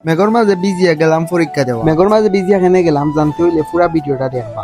মেঘর মাঝে বিজিয়া গেলাম পরীক্ষা দেওয়া। মেঘর মাঝে বিজিয়া কেনে গেলাম জানতে হইলে পুরা ভিডিওটা দেখবা।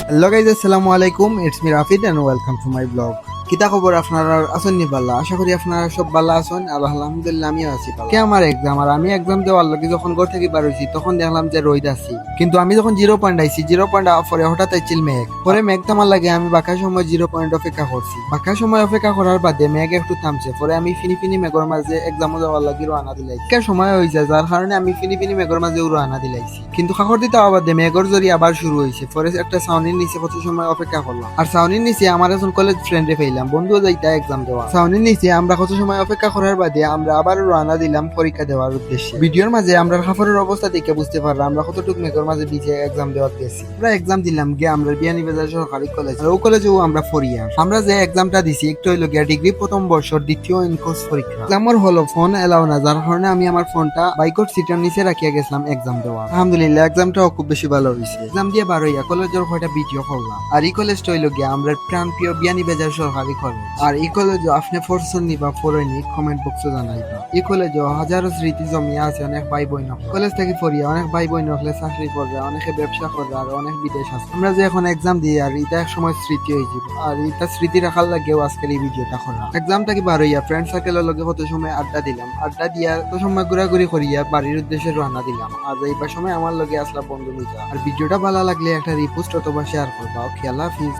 হ্যালো গাইজ, আসসালামু আলাইকুম, it's me Rafid and welcome to my blog. কিতা খবর আপনারা আছেন নি ভালো? আশা করি আপনারা সব ভালো আছেন। আর আলহামদুলিল্লাহ আমিও আছি ভালো। কে আমার এক্সাম, আর আমি এক্সাম দেওয়ার লগে যখন ঘর থেকে বার হইছি তখন দেখলাম যে রোদ আছে, কিন্তু আমি যখন 0 পয়েন্ট আইছি 0 পয়েন্ট পরে হঠাৎ আইছিল মেঘ। পরে মেঘ থামার লাগে আমি বাকি সময় 0 পয়েন্ট অপেক্ষা করছি। বাকি সময় অপেক্ষা করার বাদে মেঘ একটু থামছে। পরে আমি ফিনি ফিনি মেঘর মাঝে এক্সাম দেওয়ার লাগে রওনা দিলাইছি। কে সময় হয়ে যায় যার কারণে আমি ফিনি ফিনি মেঘর মাঝে রওনা দিলাইছি, কিন্তু খাখর দিতে বাদে মেঘর জরি আবার শুরু হয়েছে। পরে একটা সাউনির নিচে কত সময় অপেক্ষা করলাম, আর সাউনির নিচে আমার এখন কলেজ ফ্রেন্ডে পেলাম, বন্ধু যাইতা এক্সাম দেওয়া। সাউনির নিচে আমরা কত সময় অপেক্ষা করার বাদে আমরা আবার রওনা দিলাম পরীক্ষা দেওয়ার উদ্দেশ্যে। ভিডিওর মাঝে আমরা খাফরের অবস্থা দেখে বুঝতে পারলাম আমরা কতটুকু মেঘর মাঝে বিচে এক্সাম দেওয়ার গেছি। আমরা এক্সাম দিলাম গিয়ে আমরা বিয়ানীবাজার সরকারি কলেজ, আর ও কলেজেও আমরা ফরিয়ার। আমরা যে এক্সামটা দিছি একটু হইলো গিয়া ডিগ্রি প্রথম বর্ষর দ্বিতীয় ইনকোর্স পরীক্ষা। এক্সামের হলো ফোন এলাও না, যার কারণে আমি আমার ফোনটা বাইকর সিটের নিচে রাখিয়া গেছিলাম এক্সাম দেওয়া। আলহামদুলিল্লাহ এক্সামটাও খুব বেশি ভালো হয়েছে। এক্সাম দিয়ে বার হইয়া কলেজের কয়টা ভিডিও করলাম। আর এই কলেজটা হইলো গিয়া আমরা প্রাণপ্রিয় বিয়ানীবাজার সরকারি কলেজ। আর এই কলেজে আপনি ফোরসন নিবা ফোরনি কমেন্ট বক্সে জানাইবা। এই কলেজে হাজারো স্মৃতি জমিয়া আছে, অনেক ভাই বোন কলেজ থেকে পড়িয়া অনেক ভাই বোন হলে চাকরি করবে, অনেকে ব্যবসা করবে, আর অনেক বিদেশ আছে। আমরা যে এখন এক্সাম দিই আর এটা এক সময় স্মৃতি হয়ে যাবে, আর এটা স্মৃতি রাখার লাগেও আজকের এই ভিডিওটা করা। এক্সামটা কি বার হইয়া ফ্রেন্ড সার্কেলের লগে কত সময় আড্ডা দিলাম, আড্ডা দিয়া কত সময় ঘোরাঘুরি করিয়া বাড়ির উদ্দেশ্যে রওনা দিলাম। আর এইবার সময় আমার লগে আসলা বন্ধু মিজা। আর ভিডিওটা ভালো লাগলে একটা রিপোস্ট অথবা শেয়ার করবা। ওকে, আল্লাহ হাফিজ।